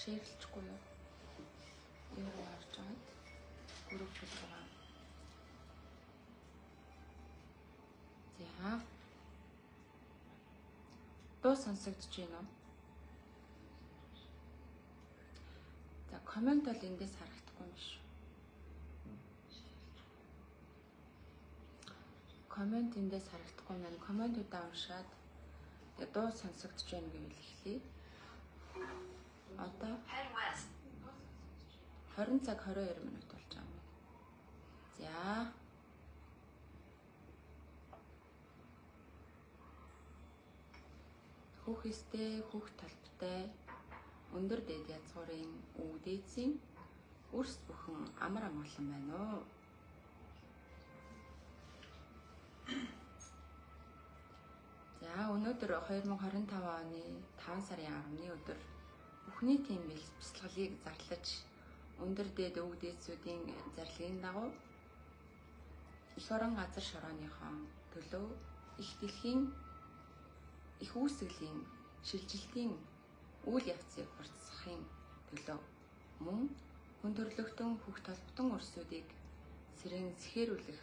шеэрлэхгүй юу? Юу харж байгаа нь? Групп бол байгаа. За. Дуу сонсогдож байна уу? За, комент бол эндээс харагдахгүй юм биш үү? Комент эндээс харагдахгүй маань комментуудаа уншаад тэгээ дуу сонсогдож байна гэвэл эхлэе. Одоо 20 цаг 22 минут болж байгаа юм. За. Хүүхэстэй, хүүх талбтай, өндөр дээд язгуурын өвөг дээдсийн үрс бүхэн амар амгалан байна уу? За, өнөөдөр 2025 оны 5 сарын 10-ны өдөр бүхний тийм бэлтгэлийг зарлаж өндөр дээд өвөг дээдсүүдийн зарлагын дагуу эх орон газар шорооныхон төлөө их дэлхийн их үүсгэлийн шилжилтийн үйл явцыг хурцсахын төлөө мөн хүн төрлөختөн хүүх толботон өрсүүдийг сэрэн зэхээрүүлэх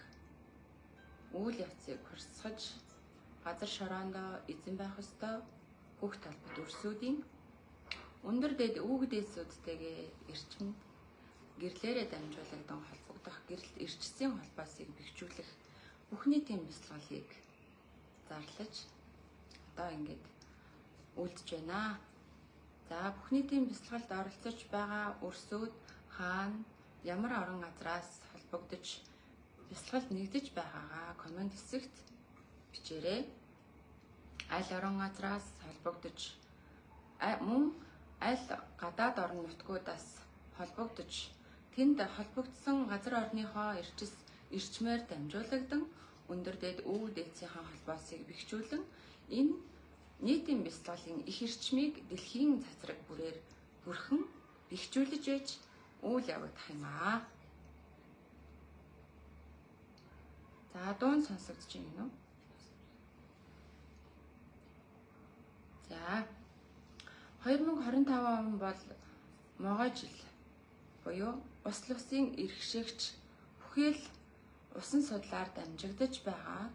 үйл явцыг хурцсаж газар шороондоо эзэн байх ёстой хүүх толбот өрсүүдийн өндөр дээд өвөг дээдсүүдтэйгээ эрчим гэрлээрээ дамжуулагдсан холбогдох гэрэлт эрчсийн холбоосыг бэхжүүлэх бүхний тийм бэлтгэлийг зарлаж одоо ингээд үлдэж байна. За, бүхний тийм бэлтгэлд оролцож байгаа өрсүүд хаана ямар орон газраас холбогдож бэлтгэлд нэгдэж байгаагаа комент хэсэгт бичээрэй. Аль орон газраас холбогдож мөн аль гадаад орон нутгуудаас холбогдож тэнд холбогдсон газар орныхоо эрчмээр дамжуулагдсан өндөр дээд өвөг дээдсийнхээ холбоосыг бэхжүүлэн энэ нийтийн бэлтгэлийн их эрчмийг дэлхийн цацраг бүрээр бүрхэн бэхжүүлж ээж үйл явагдах юм аа. За, дуун сонсогдож байна уу? За, 2025 он бол могой жил буюу усл усын эрхшээгч бүхэл усан судлаар дамжигдаж байгаа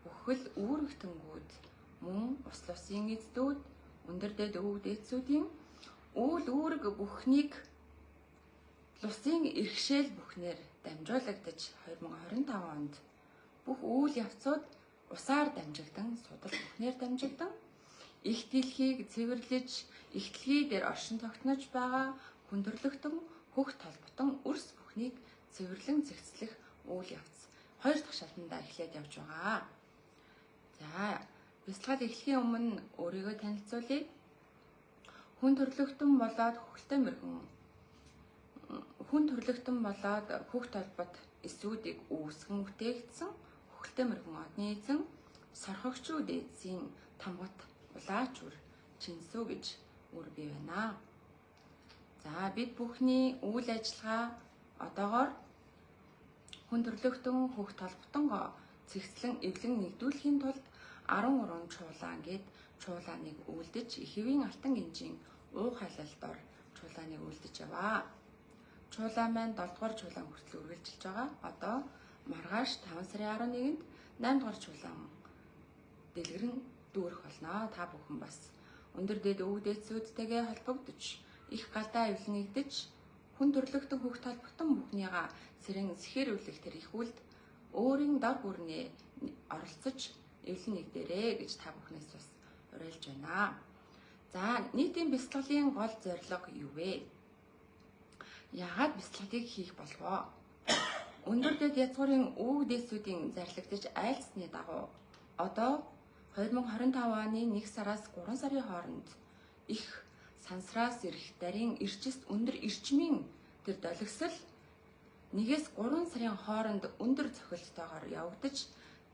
бүхэл үүрэгтэнгүүд мөн усл усын эздүүд өндөр дээд өвөг дээдсүүдийн үйл үүрэг бүхнийг усын эрхшээл бүхнээр дамжуулагдаж 2025 онд бүх үйл явцууд усаар дамжигдан судал бүхнээр дамжигдан их дэлхийг цэвэрлэж их дэлхий дээр оршин тогтнож байгаа хүн төрлөختөн хөх толботон өрс бүхнийг цэвэрлэн зэгцлэх үйл явц 2 дахь шатандаа эхлээд явж байгаа. За, бэлтгэл эхлэхийн өмнө өөрийгөө танилцуулъя. Хүн төрлөختөн болоод хөх толбот эсүүдийг үүсгэн бүтээгдсэн хөхөлтэй мөргөн одны эзэн сорхогчууд эзэн тамгат улаачүр чинсүү гэж үр бий байна. За, бид бүхний үйл ажиллагаа одоогоор хүн төрлөختөн хөх толботонгоо цэгцлэн эвлэн нэгдүүлэхийн тулд 13 чуулаан гээд чуулааныг үлдэж их хэвийн алтан гинжийн уу хайлалдор чуулааныг үлдэж яваа. Чуулаан маань 7 дугаар чуулаан хүртэл үргэлжилж байгаа. Одоо маргааш 5 сарын 11-нд 8 дугаар чуулаан дэлгэрэн дүүрэх болно. Та бүхэн бас өндөр дээд өвөг дээдсүүдтэйгээ холбогдож их галдаа эвлэнэгдэж хүн төрлөختөн хөх толботон бүхнийгаа сэрэн зэхээрүүлэх тэр их үлд өөрийн дор бүрнээ оролцож эвлэн нэгдээрэй гэж та бүхнээс бас уриалж байна. За, нийтийн бэлтгэлийн гол зорилго юу вэ? Яагаад бэлтгэлийг хийх болов? Өндөр дээд язгуурын өвөг дээдсүүдийн зарлагдаж айлцсны дагуу одоо 2025 оны 1 сараас 3 сарын хооронд их сансраас ирэх дарийн эрчист өндөр эрчмийн тэр долгисол 1-ээс 3 сарын хооронд өндөр цохилттойгоор явагдаж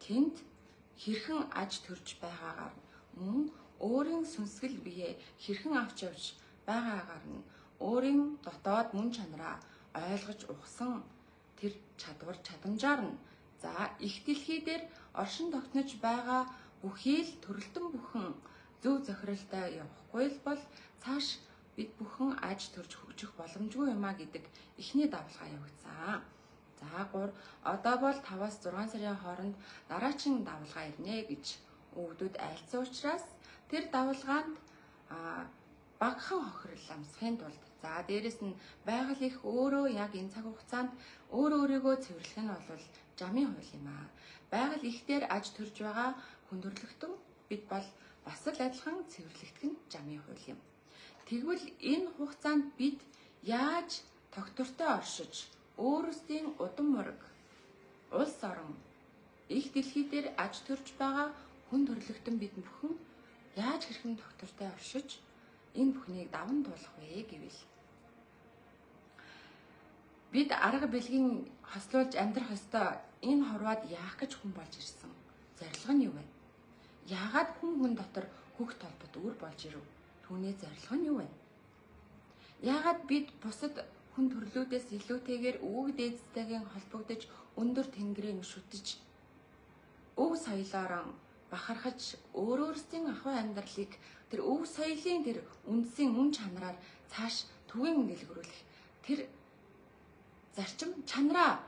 тэнд хэрхэн аж төрж байгаагаар мөн өөрийн сүнсгэл бие хэрхэн авч явж байгаагаар нь өөрийн дотоод мөн чанараа ойлгож ухсан тэр чадвар чадамжаар нь за их дэлхий дээр оршин тогтнож байгаа бүхий л төрөлтөн бүхэн зөв зохиролтой явахгүй л бол цааш бид бүхэн аж төрж хөгжих боломжгүй юмаа гэдэг эхний давалгаа явагдсан. За 3 одоо бол 5-аас 6 сарын хооронд дараачин давалгаа ирнэ гэж өвгдүүд айлцсан учраас тэр давалгаанд багахан хохирол амсахын тулд за дээрэс нь байгаль их өөрөө яг энэ цаг хугацаанд өөрийгөө цэвэрлэх нь бол жамын хууль юм аа. Байгаль их дээр аж төрж байгаа хүндрэлтэн бид бол бас л адилхан цэвэрлэгдэх нь жамын хууль юм. Тэгвэл энэ хугацаанд бид яаж тогтвортой оршиж өөрсдийн удам мөрөг улс орон их дэлхий дээр аж төрж байгаа хүн төрлөختөн бид бүхэн яаж хэрхэн тогтвортой оршиж энэ бүхнийг даван туулах вэ гэвэл бид арга бэлгийн хослуулж амьдрах ёстой энэ хорвоод яах гэж хүн болж ирсэн? Зорилго нь юу вэ? Яагаад хүн дотор хөх толбот үр болж ирв? Түүний зорилго нь юу вэ? Яагаад бид бусад хүн төрлүүдээс илүүтэйгээр өвөг дээдстэйгээр холбогдож өндөр тэнгэрийн шүтэж өв соёлоор бахархаж өөрөөсийн ахуй амьдралыг тэр өв соёлын тэр үндсийн үн чанараар цааш түгээн дэлгэрүүлэх тэр зарчим чанараа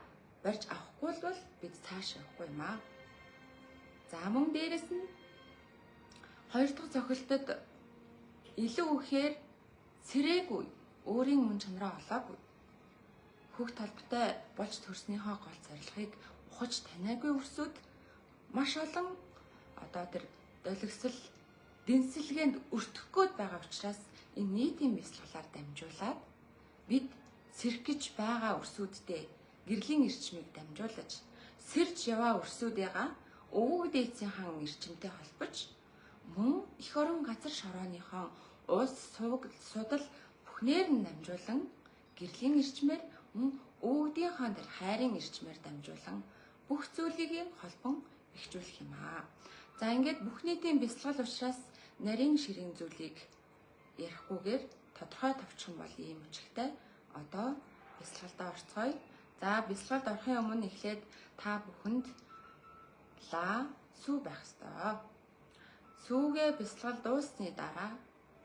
барьж авахгүй бол бид цааш явахгүй юм аа. За мөн дээрэс нь хоёр дахь цохилтод илүү ихээр сэрээгүй өөрийн мөн чанараа олоогүй хөх толботой болж төрснийхөө гол зорилгыг ухаж таниагүй өрсөд маш олон одоо тэр долгисол дэнсэлгээнд өртөх гээд байгаа учраас энэ нийтийн бясалгалаар дамжуулаад бид сэрхэж байгаа өрсүүддээ гэрлийн ирчмийг дамжуулж сэрж яваа өрсүүдийгаа өвөг дээдсийн хан ирчимтэй холбож мөн эх орон газар шорооныхон улс судал бүхнээр нь дамжуулан гэрлийн ирчмээр мөн өвгдийнхаа тэр хайрын ирчмээр дамжуулан бүх зүйлийг холбон бэхжүүлэх юм аа. За ингээд бүх нийтийн бясалгал учраас нарийн ширийн зүйлийг ярихгүйгээр тодорхой товчхон бол ийм учиртай. Одоо бясалгалдаа орцгоё. За бясалгалд орохын өмнө эхлээд та бүхэнд сүү байх ёстой. Сүүгээ бясалгал дууссаны дараа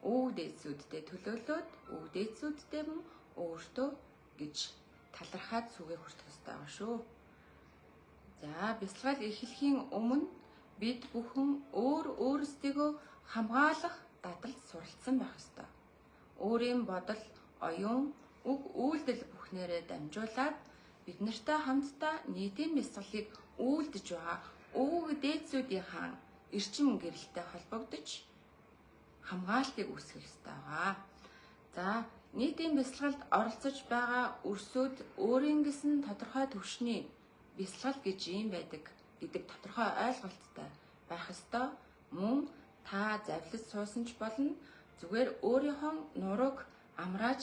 өвөг дээдсүүдтэй төлөөлөөд өвөг дээдсүүдтэй мөн өөртөө гэж талархаад сүүгээ хүртэх ёстой байгаа шүү. За бясалгал эхлэхийн өмнө бид бүхэн өөрсдийгөө хамгаалах дадалд суралцсан байх ёстой. Өөрийн бодол, оюун, үг, үйлдэл бүхнээрээ дамжуулаад бид нартай хамтдаа нийтийн бясалгалыг үйлдэж байгаа өвөг дээдсүүдийнхаа эрчим гэрэлтэй холбогдож хамгаалтыг үүсгэх ёстой байгаа. За нийтийн бясалгалд оролцож байгаа өрсөд өөрийн гэсэн тодорхой түвшний бясалгал гэж юм байдаг гэдэг тодорхой ойлголттой байх ёстой. Мөн та завлаж суусан ч болно зүгээр өөрийнхөө нурууг амрааж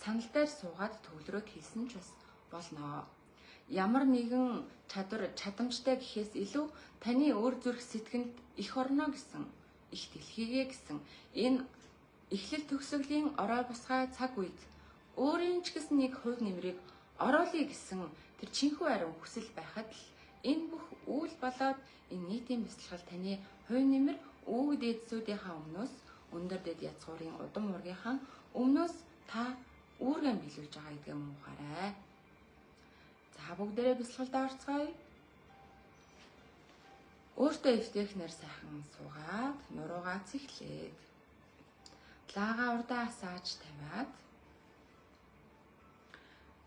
санал дээр суугаад төвлөрөөд хийсэн ч бас болно. Ямар нэгэн чадамжтай гэхээс илүү таны өр зүрх сэтгэнд эх орно гэсэн их дэлхийгээ гэсэн энэ эхлэл төгсгөлийн орой босгай цаг үед өөрийн ч гэсэн нэг хувь нэмрийг оруулъя гэсэн тэр чинхүү ариун хүсэл байхад л энэ бүх үйл болоод энэ нийтийн бясалгал таны хувь нэмэр өвөг дээдсүүдийнхаа өмнөөс өндөр дэд язгуурын удам уургийнхаа өмнөөс та үүргэн биелүүлж байгаа гэдгээ мөн ухаарай. За бүгдээрээ бясалгалдаа орцгоё. Өөртөө эвтэхнэр сайхан суугаад нуруугаа цэхлээд лагаа урдаа асааж тавиад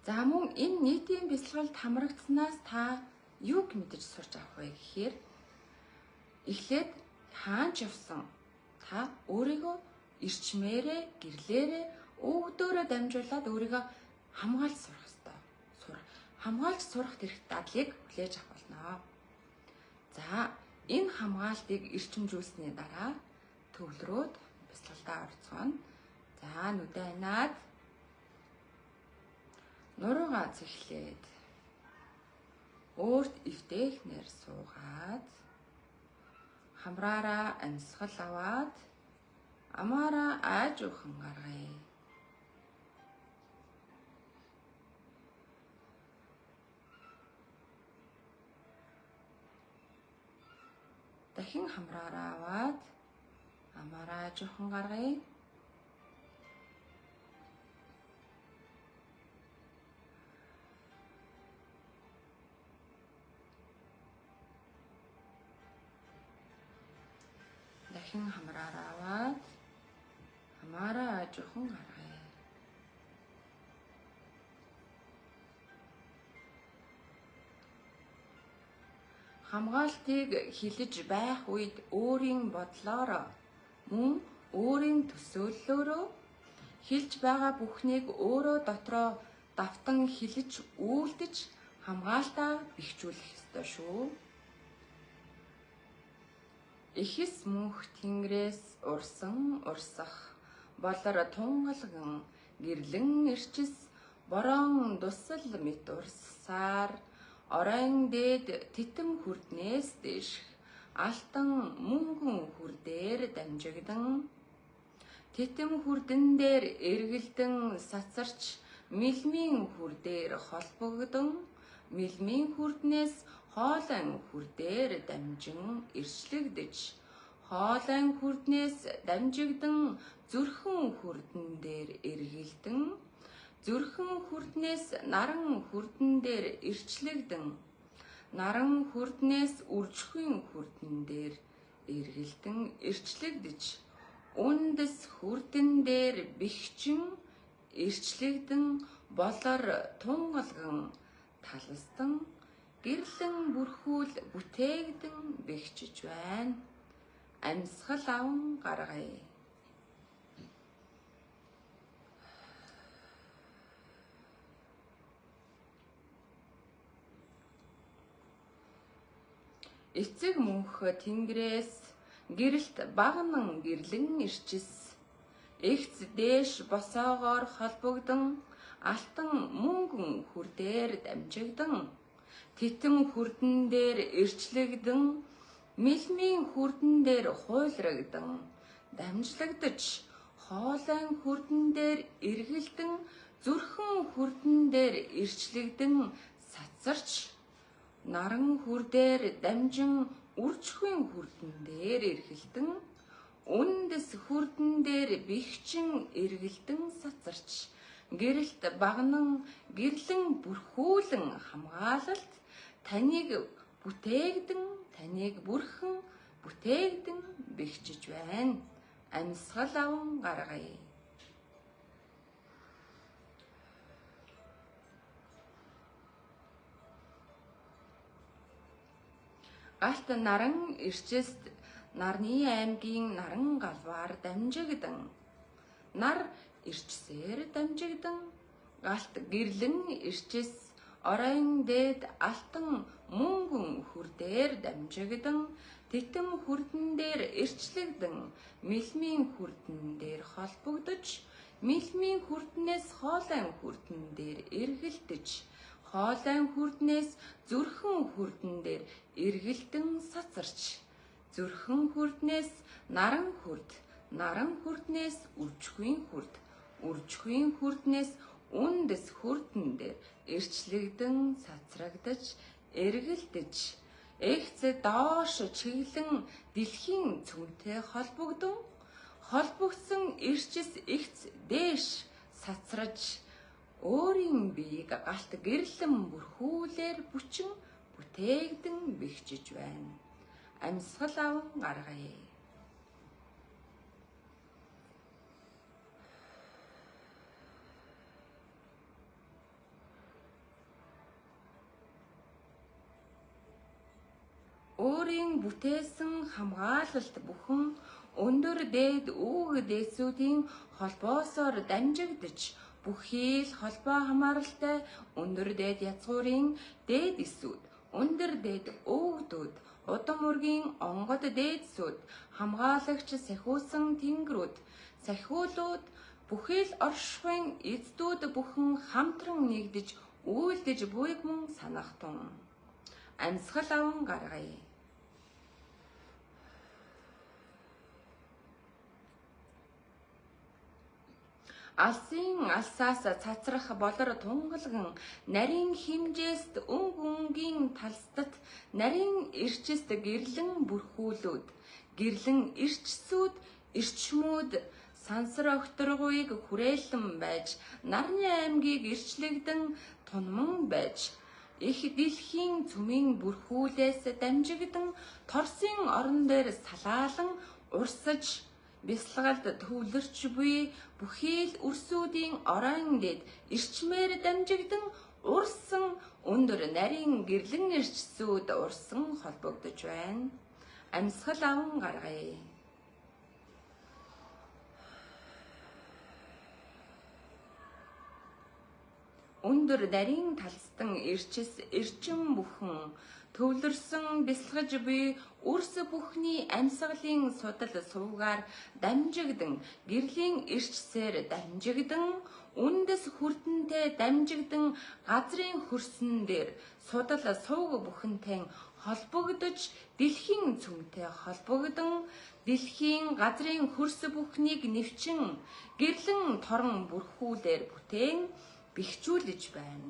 за мөн энэ нийтийн бясалгалд хамрагдсанаас та юуг мэдэж сурч авах вэ гэхээр эхлээд хаанч явсан та өөрийгөө эрчмээрээ гэрлээрээ өвгдөөрөө дамжуулаад өөрийгөө хамгаалж сурах ёстой. Хамгаалж сурах тэрх дадлыг хүлээж авах болно. За энэ хамгаалтыг эрчимжүүлсний дараа төвлөрөөд бясалгалдаа орцгоно. За нүдэ анаад нуруугаа цэхлээд өөрт эвтэхнэр суугаад хамраараа амьсгал аваад амаараа аажуухан гаргая. Дахин хамраараа аваад амаараа аажуухан гаргая. дахин хамраараа аваад хамаараа жоохон гаргая. Хамгаалтыг хилэж байх үед өөрийн бодлоор мөн өөрийн төсөөллөөрөө хилж байгаа бүхнийг өөрөө дотроо давтан хилэж үйлдэж хамгаалтаа бэхжүүлэх ёстой шүү. Эхэс мөнх тэнгэрээс урсан урсах болор тунгалган гэрлэн ирчис борон дусал мэт урсаар оройн дээд титэм хүрднээс дэшх алтан мөнгөн хүрдээр дамжигдан титэм хүрдэн дээр эргэлдэн сацарч мэлмийн хүрдээр холбогдон мэлмийн хүрднээс хоолойн хүрдээр дамжин ирчлэгдэж хоолойн хүрднээс дамжигдан зүрхэн хүрдэн дээр эргэлдэн зүрхэн хүрднээс наран хүрдэн дээр ирчлэгдэн наран хүрднээс үржихийн хүрдэн дээр эргэлдэн ирчлэгдэж үндэс хүрдэн дээр бэхжин ирчлэгдэн болор тунгалган талстан гэрлэн бүрхүүл бүтээгдэн бэхжиж байна. Амьсгал аван гаргая. Эцэг мөнх тэнгэрээс гэрэлт багнан гэрлэн ирчис эгц дээш босоогоор холбогдон алтан мөнгөн хүрдээр дамжигдан титэм хүрдэн дээр ирчлэгдэн мэлмийн хүрдэн дээр хуйлрагдан дамжлагдаж хоолойн хүрдэн дээр эргэлдэн зүрхэн хүрдэн дээр ирчлэгдэн сацарч наран хүрдээр дамжин үржихийн хүрдэн дээр эргэлдэн үндэс хүрдэн дээр бэхжин эргэлдэн сацарч гэрэлт багнан гэрлэн бүрхүүлэн хамгаалалт таныг бүтээгдэн таныг бүрхэн бүтээгдэн бэхжиж байна. Амьсгал аван гаргая. Галт наран ирчэст нарны аймгийн наран галваар дамжигдан нар ирчсээр дамжигдан галт гэрлэн ирчэс оройн дээд алтан мөнгөн хүрдээр дамжигдан титэм хүрдэн дээр ирчлэгдэн мэлмийн хүрдэн дээр холбогдож мэлмийн хүрднээс хоолойн хүрдэн дээр эргэлдэж хоолойн хүрднээс зүрхэн хүрдэн дээр эргэлдэн сацарч зүрхэн хүрднээс наран хүрднээс үржихийн хүрднээс үндэс хүрдэн дээр ирчлэгдэн сацрагдаж эргэлдэж эгц доош чиглэн дэлхийн цөмтэй холбогдсон ирчис эгц дээш сацраж өөрийн биеийг галт гэрлэн бүрхүүлээр бүчин бүтээгдэн бэхжиж байна. Амьсгал аван гаргая. Өөрийн бүтээсэн хамгаалалт бүхэн өндөр дээд үүг дээдсүүдийн холбоосоор дамжигдж бүхий л холбоо хамааралтай өндөр дээд язгуурын дээд эсүүд өндөр дээд өвгдүүд удам үргийн онгод дээдсүүд хамгаалагч сахиусан тэнгэрүүд сахиулууд бүхий л оршихуйн эздүүд бүхэн хамтран нэгдэж үйлдэж буйг мөн санах тун. Амьсгал аван гаргая. Алсын алсаас цацрах болор тунгалган нарийн химжээст өнгийн талстат нарийн ирчэст гэрлэн бүрхүүлүүд гэрлэн ирчсүүд ирчмүүд сансар огторгуйг хүрээлэн байж нарны аймгийг ирчлэгдэн тунман байж их дэлхийн цөмийн бүрхүүлээс дамжигдан торсын орон дээр салаалан урсаж бясалгалд төвлөрч буй бүхий л үрсүүдийн орон дэд ирчмээр дамжигдан урсан өндөр нарийн гэрлэн ирчсүүд урсан холбогдож байна. Амьсгал аван гаргая. Өндөр нарийн талстан эрчим бүхэн төвлөрсөн бясалгаж буй үрс бүхний амьсгалын судал суугаар дамжигдан гэрлийн ирчсээр дамжигдан үндэс хүрдэнтэй дамжигдан газрын хөрсөн дээр судал сууг бүхэнтэй холбогдож дэлхийн цөмтэй холбогдон дэлхийн газрын хөрс бүхнийг нэвчин гэрлэн торон бүрхүүлээр бүтээн бэхжүүлж байна.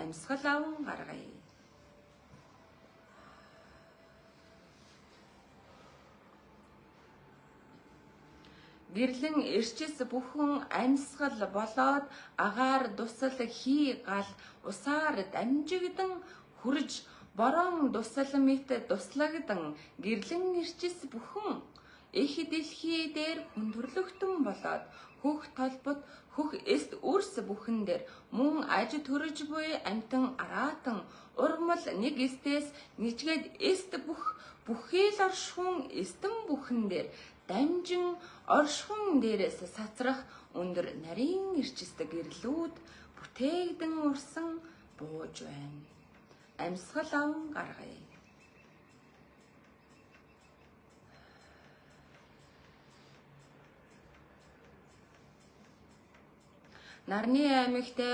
Амьсгал аван гаргая. Гэрлэн ирчис бүхэн амьсгал болоод агаар дусал хий гал усаар дамжигдан хүрж борон дусал мэт туслагдсан гэрлэн ирчис бүхэн их дэлхий дээр хүндрэлтэн болоод хөх толбот хөх эст үрс бүхэн дээр мөн аж төрөж буй амтан араатан урмал нэг эстээс нижгээд эст бүхий л оршихуун эстэн бүхэн дээр дамжин оршихуун дээрээс сацрах өндөр нарийн ирчист гэрлүүд бүтээгдэн урсан бууж байна. Амьсгал аван гаргая. Нарны аймагтай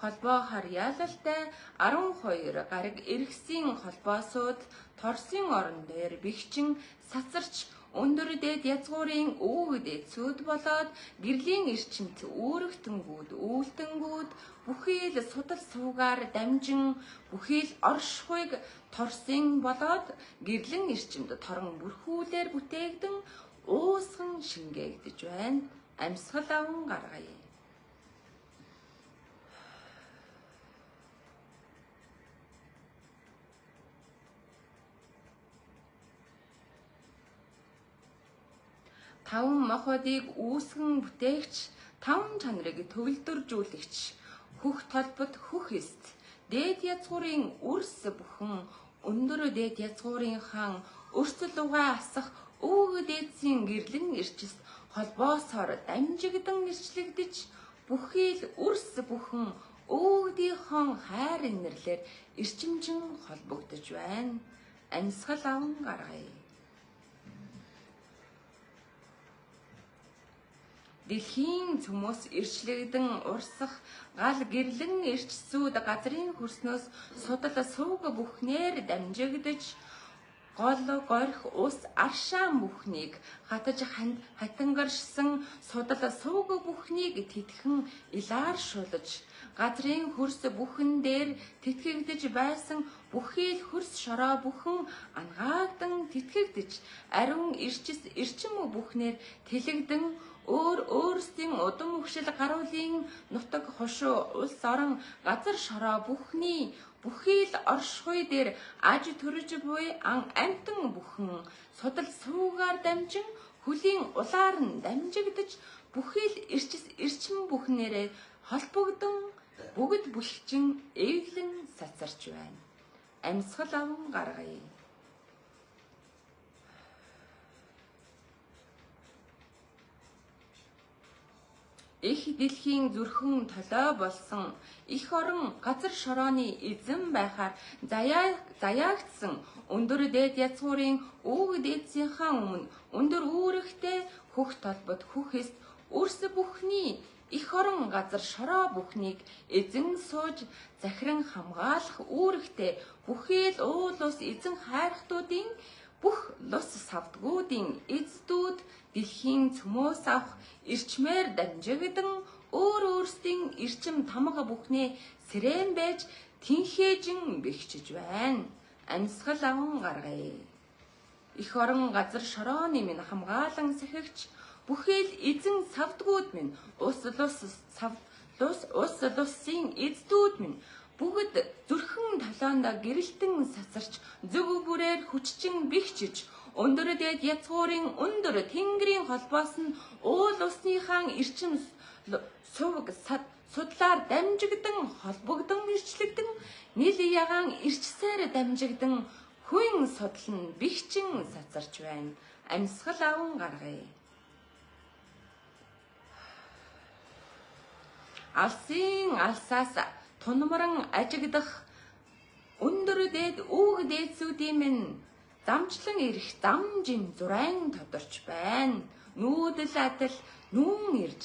холбоо харьяалалтай 12 гараг эргэсийн холбоосууд торсын орон дээр бэхжин сацарч өндөр дэд язгуурын өвөг дэцүүд болоод гэрлийн эрчимт үүрэгтэнгүүд үүлтэнгүүд бүхий л судал суугаар дамжин бүхий л оршихуйг торсын болоод гэрлэн эрчимд торон бүрхүүлээр бүтээгдэн уусган шингээгдэж байна. Амьсгал аван гаргая. Таван моходыг үүсгэн бүтээгч, таван чанарыг төвлөржүүлэгч, хөх толбот хөх эст, дээд язгуурын үрс бүхэн, өндөр дээд язгуурын хаан, өрсөл угаа асах өвөг дээдсийн гэрлэн ирчист холбоосоор дамжигдан ирчлэгдэж, бүхий л үрс бүхэн өвөгдийнхөө хайр инэрлэр эрчимжин холбогдож байна. Амьсгал аван гаргая. Дэлхийн цөмөөс ирчлэгдэн урсах гал гэрлэн ирчсүүд газрын хөрснөөс судал сууг бүхнээр дамжигдаж гол горих ус аршаан бүхнийг хатаж хатангаршсан судал сууг бүхнийг тэтгэн илааршуулж газрын хөрс бүхэн дээр тэтгэгдэж байсан бүхий л хөрс шороо бүхэн ангаагдан тэтгэгдэж ариун эрчим бүхнээр тэлэгдэн өөрсдийн удам өгшил гаруулын нутаг хошуу улс орон газар шороо бүхий л оршихуй дээр аж төрөж буй амтан бүхэн судал суугаар дамжин хөлийн улаар нь дамжигдаж бүхий л эрчим бүхнээрээ холбогдсон бүгд бүлгчин эвлэн сацарч байна. Амьсгал аван гаргая. Их дэлхийн зүрхэн толой болсон их орон газар шорооны эзэн байхаар заяагдсан өндөр дээд язгуурын өвөг дээдсийнхаа өмнө өндөр үүрэгтэй хөх толбот хөх эст үрс бүхний их орон газар шороо бүхнийг эзэн сууж захиран хамгаалах үүрэгтэй бүхий л уул ус эзэн хайрхтуудын бүх лус савдгуудын эздүүд дэлхийн цөмөөс авах ирчмээр дамжигдан өөрсдийн эрчим тамга бүхнээ сэрэн байж тэнхээжин бэхжиж байна. Амьсгал аван гаргая. Их орон газар шорооны минь хамгаалан сахигч бүхий л эзэн савдгууд минь ус лусын эздүүд минь бүгд зүрхэн талаанда гэрэлтэн сацарч зөв бүрээр хүччин бэхжиж Өндөр дээд язгуурын өндөр тэнгэрийн холбоос нь уул усныхаа эрчим сувг судлаар дамжигдан холбогдон ирчлэгдэн нил ягаан ирчсээр дамжигдан хүн судлан бихчин сацарч байна. Амьсгал аван гаргая. Алсын алсаас тунмаран ажигдах өндөр дээд үүг дээдсүүдийн минь замчлан ирэх замжин зурайн тодорч байна. Нүүдэл адил нүүн ирж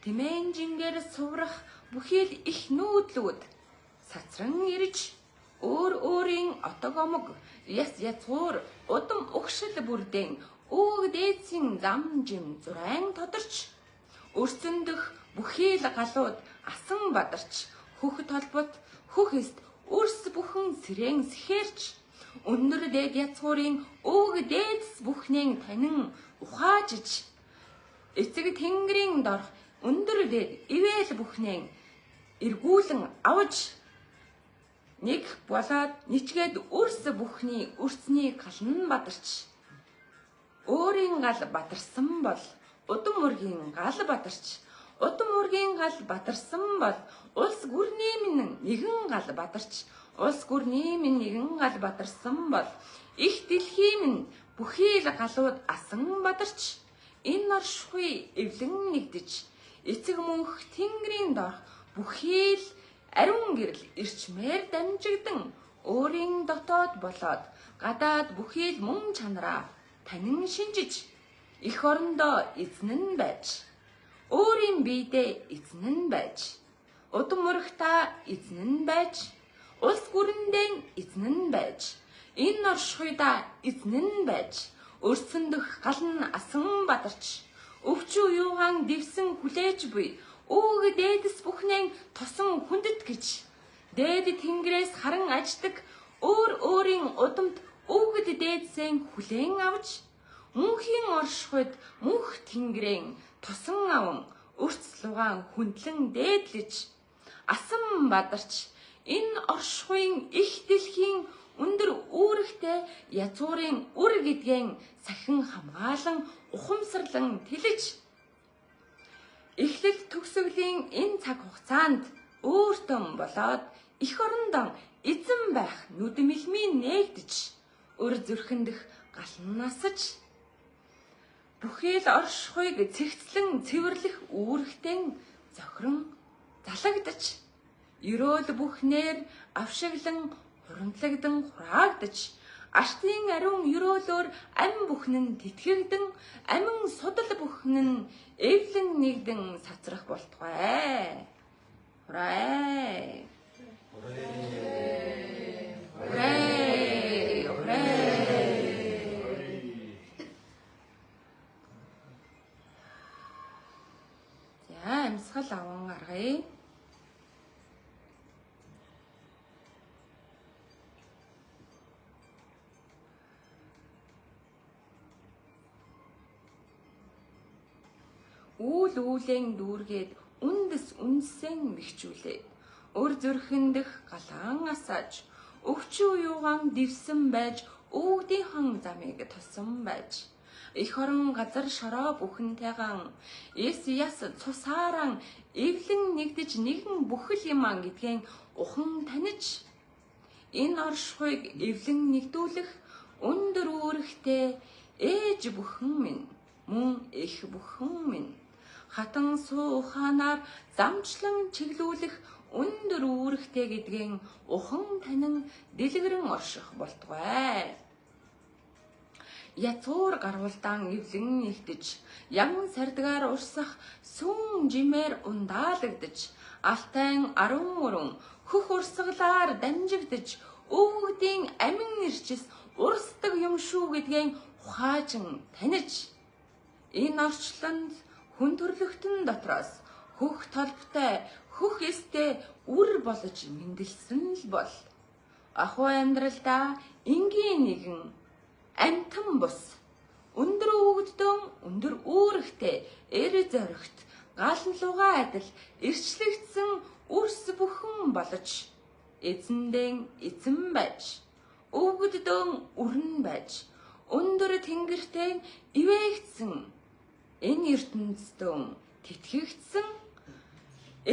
тэмээн жингээр суврах бүхэл их нүүдлүүд сацран ирж өөр өөрийн отог омог яс язгуур удам угшил бүрдэн үүг дээдсийн замжин зурайн тодорч өрсөндөх бүхэл галууд асан бадарч хөх толбот хөх эст үрс бүхэн сэрэн сэхэрч өндөр дээд язгуурын өвг дээдс бүхнэн танин ухаажиж эцэг тэнгэрийн дор өндөр дээд ивэл бүхнэн эргүүлэн авж нэг болоод ничгээд үрс бүхний үрсний галан бадарч өөрийн гал бадарсан бол удам үргийн гал бадарч удам үргийн гал бадарсан бол улс гүрний минь нэгэн гал бадарч улс гүрний минь нэгэн гал бадарсан бол их дэлхий минь бүхий л галууд асан бадарч энэ оршихуй эвлэн нэгдэж эцэг мөнх тэнгэрийн дор бүхий л ариун гэрэл ирчмээр дамжигдан өөрийн дотоод болоод гадаад бүхий л мөн чанараа танин шинжиж их орондоо эзэн нь байж өөрийн биедээ эзэн нь байж удам өрхтаа эзэн нь байж улс гүрэндээ эзэн нь байж энэ оршихуйда эзэн нь байж өрсөндөх гал нь асан бадарч өвчүү юугаан дэвсэн хүлээж буй өөг дээдэс бүхнэн тосон хүндэт гэж дээд тэнгэрээс харан аждаг өөр өөрийн удамд өвгд дээдсээ хүлээн авч мөнхийн оршихуйд мөнх тэнгэрийн тосон аван өрц лугаан хүндлэн дээдлэж асан бадарч энэ оршихуйн их дэлхийн өндөр үүрэгтэй язуурын үр гэдгэн сахин хамгаалан ухамсарлан тэлж эхлэл төгсгөлийн энэ цаг хугацаанд өөртөө болоод их орондоо эзэн байх нүдмэлмийн нээгдэж өр зүрхэндх гал насаж бүхэл оршихуйг цэгцлэн цэвэрлэх үүрэгтэн зохирон залагдаж ерөөл бүхнээр авшиглан хурамтлагдсан хураагдаж аштын ариун ерөөлөөр ам бүхэн нь тэтгэгдэн амин судал бүхэн нь эвлэн нэгдэн сацрах болтугай. Хурай. Хурай. Хурай. За амьсгал аван гаргая. Үүл үүлэн дүүргээд үндэс үнсэн мэгчүүлээд өр зүрхэндх галаан асааж өвчүү юугаан дивсэн байж өвгдийнхэн замыг тосон байж их орон газар шороо бүхэнтэйган эс яс цусааран эвлэн нэгдэж нэгэн бүхэл юмаа гэдгэн ухан таниж энэ оршихуйг эвлэн нэгдүүлэх өндөр үүрэгтэй ээж бүхэн минь мөн их бүхэн минь хатан суу ухаанаар замчлан чиглүүлэх өндөр үүрэгтэй гэдгэн ухан танин дэлгэрэн орших болтугай. Язгуур гарвалдаан эвлэн нэгдэж яман сардгаар урсах сүн жимээр ундаалагдаж алтайн 13 хөх урсгалаар дамжигдаж өвгдийн амин ирчис урсдаг юм шүү гэдгэн ухаажин таниж энэ орчлонд хүн төрлөختөн дотроос хөх толбтой хөх эстэй үр болж мэндэлсэн л бол ахуй амьдралдаа энгийн нэгэн амтан бус өндөр өвгдөн өндөр үүрэгтэй эр зоригт галан лугаа адил ирчлэгдсэн үрс бүхэн болж эзэндэн эзэн байж өвгдөн өрн байж Өндөр тэнгэртэй ивээгдсэн энэ ертөнцийн тэтгэгдсэн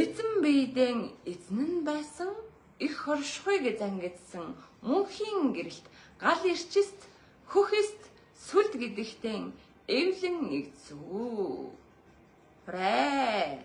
эзэн биедэн эзэн нь байсан их хоршхойг зангидсан мөнхийн гэрэлт гал ирчист хөхист сүлд гэдэгтэн эвлэн нэгцүү. Прэ.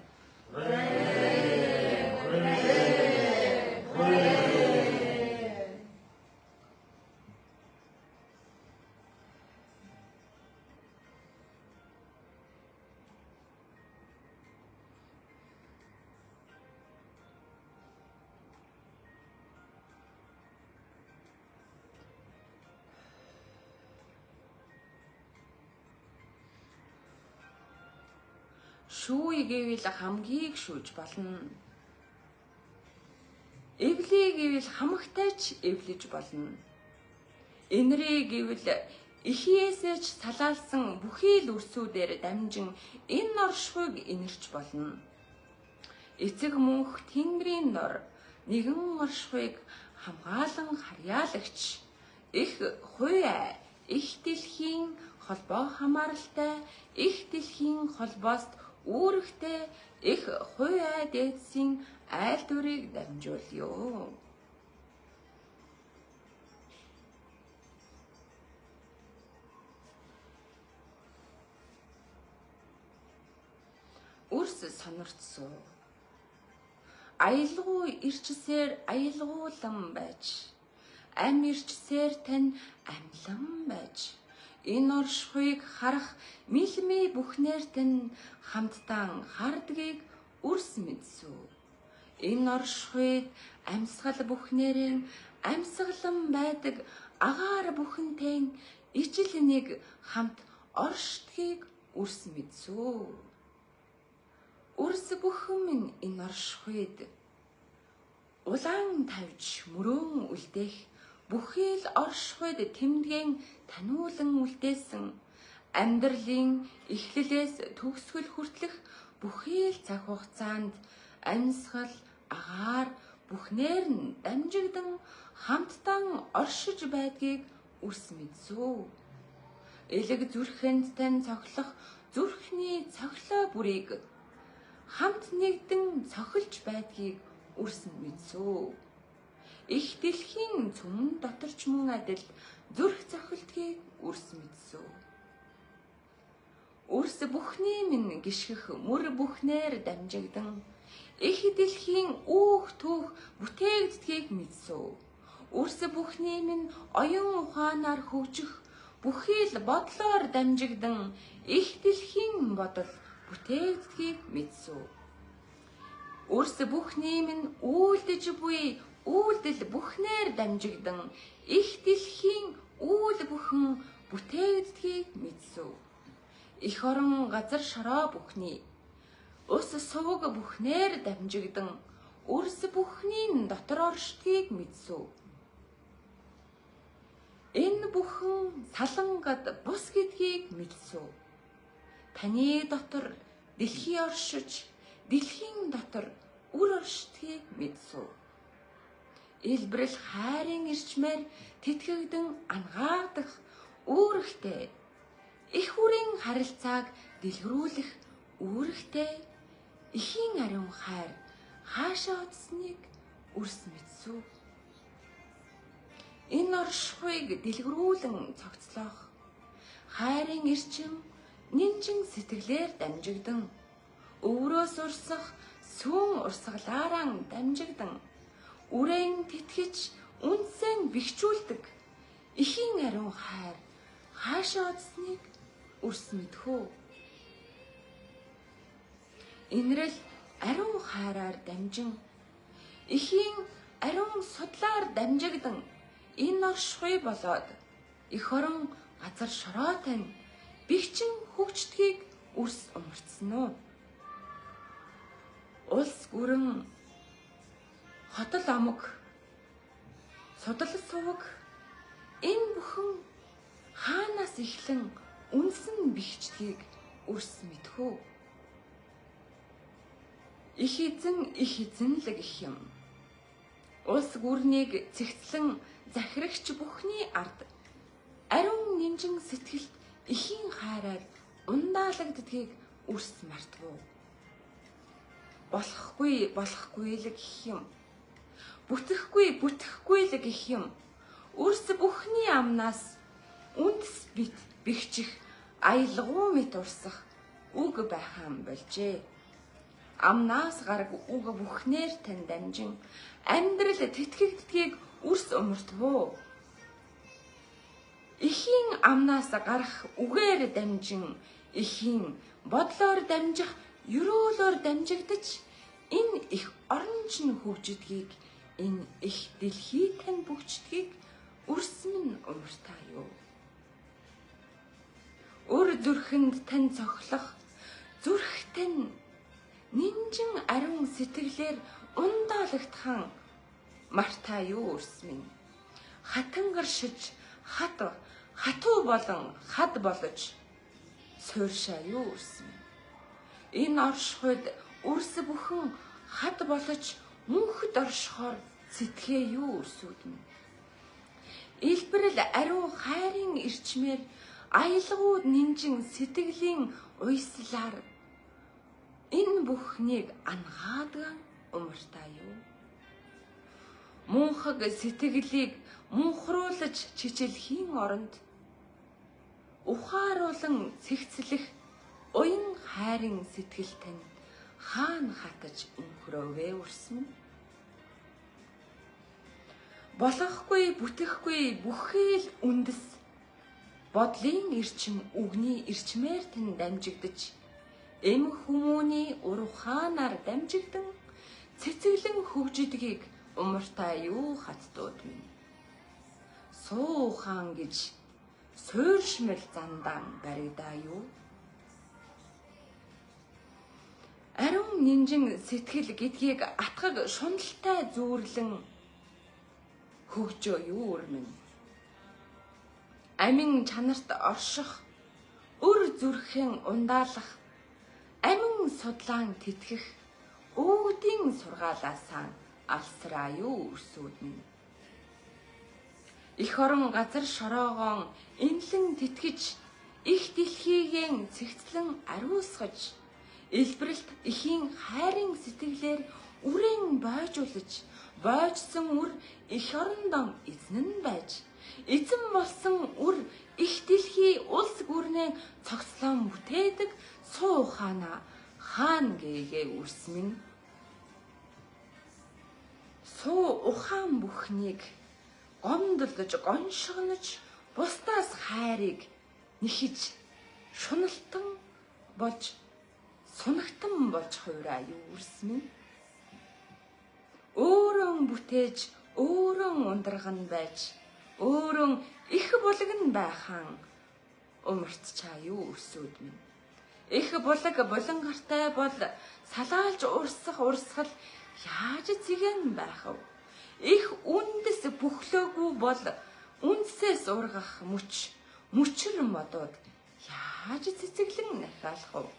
Шүүе гэвэл хамгийн шүүж болно. Эвлий гэвэл хамагтайч эвлэж болно. Энэрээ гэвэл ихээсэж салаалсан бүхий л үрсүүдээр дамжин энэ оршихуйг инэрч болно. Эцэг мөнх Тэнгэрийн нор нэгэн оршихуйг хамгаалан харьяалагч их хуйа их дэлхийн холбоо хамааралтай их дэлхийн холбоост үүрэгтэй их хуйа дээдсийн айл дүүрийг дамжуулъё. Үрс сонирцсуу. Аялгуу ирчсээр аялгуулан байж, ам ирчсээр тань амьлан байж, энэ оршихуйг харах милми бүхнээр тань хамтдаа хардгийг үрс мэдсүү. Энэ оршихуйд амьсгал бүхнээрээ амьсгалан байдаг агаар бүхэнтэй ижил нэг хамт оршдгийг үрс мэдсүү. Үрс бүхэн минь энэ оршихуйд улаан тавьж мөрөөн үлдээх бүхий л оршихуйд тэмдгэн таниулан үлдээсэн амьдралын эхлэлээс төгсгөл хүртэлх бүхий л цаг хугацаанд амьсгал агаар бүхнээр нь дамжигдан хамтдаа оршиж байдгийг үрс мэдсүү. Элэг зүрхэнд тань цохлох зүрхний цохлоо бүрийг хамт нэгдэн цохилж байдгийг үрс мэдсүү. Их дэлхийн цөмөн доторч мөн адил зүрх цохилтгийг үрс мэдсүү. Үрс бүхний минь гიშгэх мөр бүхнээр дамжигдан их дэлхийн үүх түүх бүтээгддгийг мэдсүү. Үрс бүхний минь оюун ухаанаар хөгжих бүхий л бодлоор дамжигдан их дэлхийн бодол бүтээгддгийг мэдсүү. Үрс бүхний минь үйлдэж буй үйлдэл бүхнээр дамжигдан их дэлхийн үйл бүхэн бүтээгддгийг мэдсүү. Их орон газар шороо бүхний ус сувг бүхнээр дамжигдан үрс бүхний дотор оршдгийг мэдсүү. Энэ бүхэн салангад бус гэдгийг мэдсүү. Таны дотор дэлхий оршиж, дэлхийн дотор үр оршдгийг мэдсүү. Илбэрэл хайрын ирчмээр тэтгэгдэн ангаадах үүрэгтэй их үрийн харилцааг дэлгэрүүлэх үүрэгтэй эхийн ариун хайр хаашаа очсныг үрс мэдсүү. Энэ оршихуйг дэлгэрүүлэн цогцлоох хайрын ирчим нинжин сэтгэлээр дамжигдан өврөөс урсах сүүн урсгалаараа дамжигдан үрэн тэтгэж үнсэн бэхжүүлдэг эхийн ариун хайр хаашаа очсныг үрс мэдхүү. Инрэл ариун хайраар дамжин эхийн ариун судлаар дамжигдан энэ оршихуй болоод их орон газар шороотой бэгчин хөгждгийг үрс умарцсан уу? Улс гүрэн хотол амг судал сувг энэ бүхэн хаанаас эхлэн үнсэн бэгчдгийг үрс мэдхүү. Их эзэн л гэх юм. Улс гүрнийг цэгцлэн захирагч бүхний ард ариун нэмж дамжин сэтгэлд ихийн хайраар ундаалагддгийг үрс мартав. Болохгүй л гэх юм. Бүтэхгүй л гэх юм. Үрс бүхний амнаас үндэс бит бихчих аялгуу мэт урсах үг байхаан болжээ. Амнаас гараг үг бүхнээр тань дамжин амьдрал тэтгэгддгийг үрс умартав. Ихийн амнаас гарах үгээр дамжин ихийн бодлоор дамжих ерөөлөөр дамжигдаж энэ их оронч нь хөгжидгийг энэ их дэлхий тань бүгждгийг үрс минь умартаа юу. Өр зүрхэнд тань цохлох зүрх тань нинжин ариун сэтгэлээр ундаалагдхан мартаа юу үрс минь. Хатангаршиж хатуу болон хад болж сууршаа юу үрс минь. Энэ оршихуйд үрс бүхэн хад болж мөнхөд оршихоор сэтгэе юу үрсүүд минь. Илбэрэл ариун хайрын ирчмээр аялгууд нинжин сэтгэлийн уйслаар энэ бүхнийг ангаадаг умартаа юу. Мөнхөг сэтгэлийг мөнхруулж чичилхийн оронд ухааруулан цэгцлэх уян хайрын сэтгэл тань хаана хатаж өнхрөөвэ үрс минь. Болохгүй бүтэхгүй бүхий л үндэс бодлын ирчим үгний ирчмээр тань дамжигдаж эм хүмүүний урухаанаар дамжигдан цэцэглэн хөгжидгийг умартаа юу хаттууд минь. Суухан гэж сууршмал зандаан баригдаа юу. Ариун нинжин сэтгэл гэдгийг атгаг шуналтай зүүрлэн хөгжөө юу өр минь. Амин чанарт орших өр зүрхэн ундаалах амин судлаан тэтгэх өвгдийн сургаалаасаа алсраа юу үрсүүд минь. Их орон газар шороогоон энлэн тэтгэж их дэлхийгэн цэгцлэн ариусгаж илбэрэлт ихийн хайрын сэтгэлээр үрэн бойжсон үр их орондон эзэн нь байж эзэн болсон үр их дэлхий улс гүрнээ цогцлон бүтээдэг суу ухаана хаан гээгээ үрс минь. Суу ухаан бүхнийг гомдолж гоншгонож бусдаас хайрыг нэхэж шуналтан болж сунагтан болж хувраа юу үрс минь. Өөрөн бүтээж өөрөн ундраган байж өөрөн их булган байхаан умартчаа юу үрсүүд минь. Их булаг булангартай бол салаалж урсгал яаж цэгэн байх вэ? Их үндэс бүхлөөгүй бол үндсээс ургах мөчр модууд яаж цэцэглэн нахиалах вэ?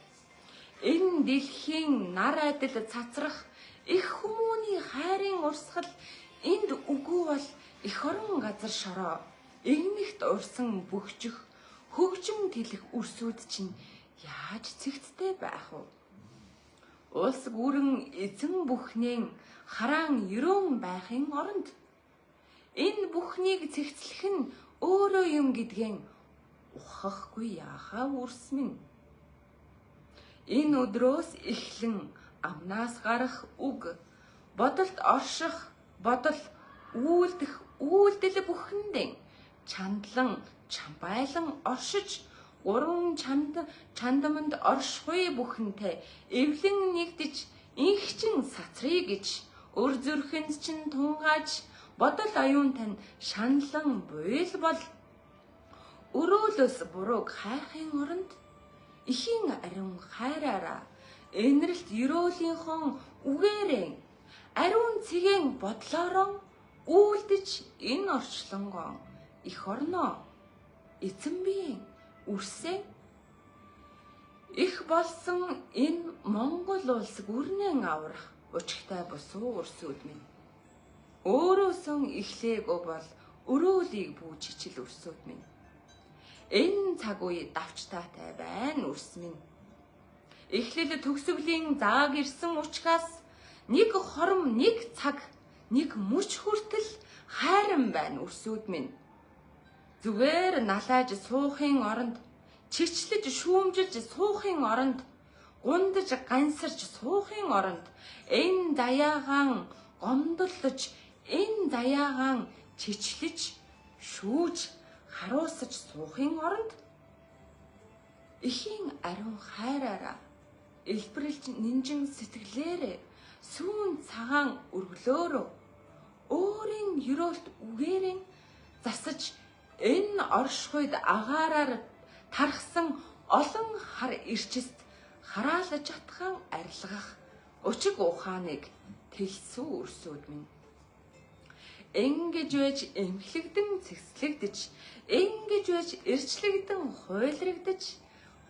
Энэ дэлхийн нар адил цацрах их хүмүүний хайрын урсгал энд үгүй бол их орон газар шороо игнэгт урсан бөхжих хөгжим тэлэх үрсүүд чинь яаж цэгцтэй байх вэ? Улс гүрэн эзэн бүхнээ хараан ерөөн байхын оронд энэ бүхнийг цэгцлэх нь өөрөө юм гэдгэн ухахгүй яахаа үрс минь. Энэ өдрөөс эхлэн амнаас гарах үг бодолд орших бодол үйлдэл бүхэндээ чандлан чамбайлан оршиж уран чандаманд оршихуй бүхэнтэй эвлэн нэгдэж инхчин сацрыг гэж өр зүрхэнд чинь тунгааж бодол аюун тань шаналн буйл бол өрөөлөөс бурууг хайхын оронд ихийн ариун хайраараа энэрэлт ерөөлийнхөө үгээрээ ариун цэгийн бодлоороо үйлдэж энэ орчлонгоо их орноо эзэн биеийн үрсээ их болсон энэ Монгол улс гүрнэн аврах учигтай босуу өрсүүд минь. Өөрөөсөн эхлээгөө бол өрөөлийг бүүж хичил өрсүүд минь. Энэ цаг үе давчтаатай байна үрс минь. Эхлэл төгсгөлийн зааг ирсэн учраас нэг хором, нэг цаг, нэг мөч хүртэл хайран байна үрсүүд минь. Зүгээр налайж суухын оронд, чичлэж шүүмжилж суухын оронд, гундаж гансарч суухын оронд, энэ заяагаан гомдолж, энэ заяагаан чичлэж, шүүж, харуусаж суухын оронд эхийн ариун хайраараа элбэрлж нинжин сэтгэлээрээ сүүн цагаан өргөлөөрөө өөрийн ёроолт үгээрэн засаж энэ оршихуйд агаараар тархсан олон хар ирчист хараалж атхан арилгах учиг ухааныг тэлсүү өрсүүд минь. Ингэж байж эмхлэгдэн цэцлэгдэж, ингэж байж эрчлэгдэн хуйлрагдаж,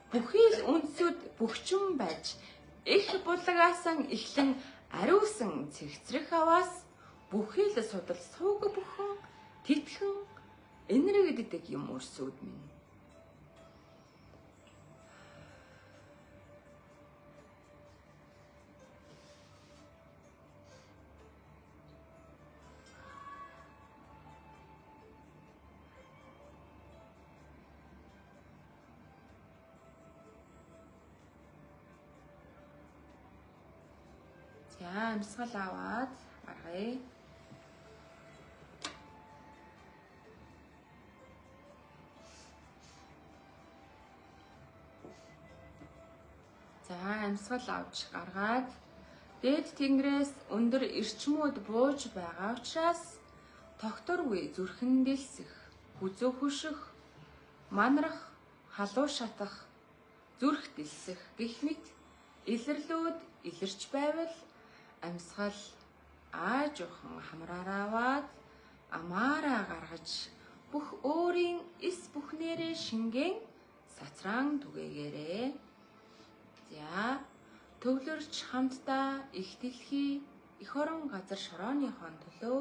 бүхий л үнсүүд бөхчүн байж, их булгаасан эхлэн ариусан цэгцрэх аваас бүхий л судал сууг бүхэн титхэн энэрэгддэг юм өрсүүд минь. За амьсгал аваад гаргая. За амьсгал авч гаргаад дээд тэнгэрээс өндөр эрчмүүд бууж байгаа учраас тогтворгүй зүрхэн дэлсэх, хүзүү хөших, манарах, халуун шатах, зүрх дэлсэх гэх мэт илэрлүүд илэрч байвал амьсгал аажуухан хамраараа аваад амаараа гаргаж бүх өөрийн эс бүхнээрээ шингэн сацраан түгээгээрээ. За төвлөрч хамтдаа их дэлхий, их орон газар шорооныхон төлөө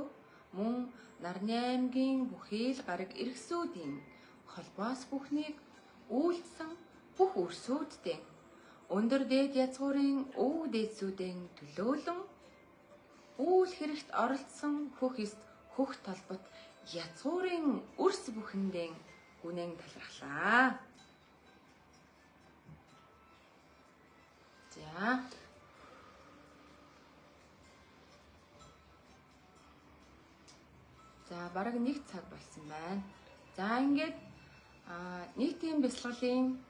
мөн Нарны аймгийн бүхий л гараг эргсүүдийн холбоос бүхнийг үйлдсэн бүх өрсүүдтэй өндөр дээд язгуурын өв дээдсүүдийн төлөөлөн үйл хэрэгт оролцсон хөх эст хөх толбот язгуурын өрс бүхэндээ гүнэн талархлаа. За бараг 1 цаг болсон байна. За ингээд нийтийн бясалгалын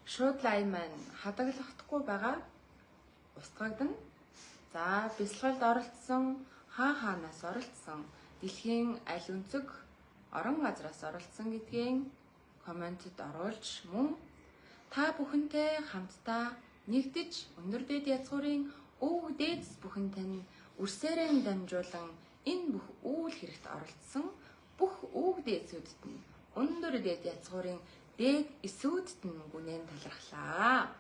шууд лайн маань хадгалахдаггүй байгаа устгагдана. За бясалгалд оролцсон хаанаас оролцсон дэлхийн аль өнцөг орон газраас оролцсон гэдгийг комментэд оруулж мөн та бүхэнтэй хамтдаа нэгдэж өндөр дээд язгуурын өв дээдс бүхэнтэй нь үрсээрэн дамжуулан энэ бүх үйл хэрэгт оролцсон бүх өв дээдсүүдэд нь өндөр дээд язгуурын дээд эсүүдд нь гүнэн талархлаа.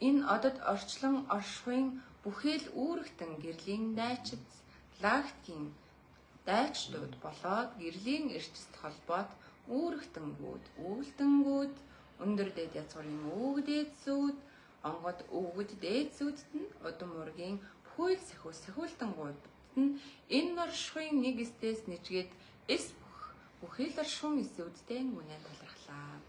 Энэ одод орчлон оршихуйн бүхэл үүрэгтэн гэрлийн дайчид лагтгийн дайчдууд болоод гэрлийн эрчист холбоот үүрэгтэнгүүд үйлдэнгүүд өндөр дээд язгуурын өв дээдсүүд онгод өвгөд дээдсүүдэд нь удам уургийн бүхэл сахиултангууд нь энэ оршихуйн нэг эстээс нэчгээд эс бүхэл оршихуйн эсүүдтэй гүнэн талархлаа.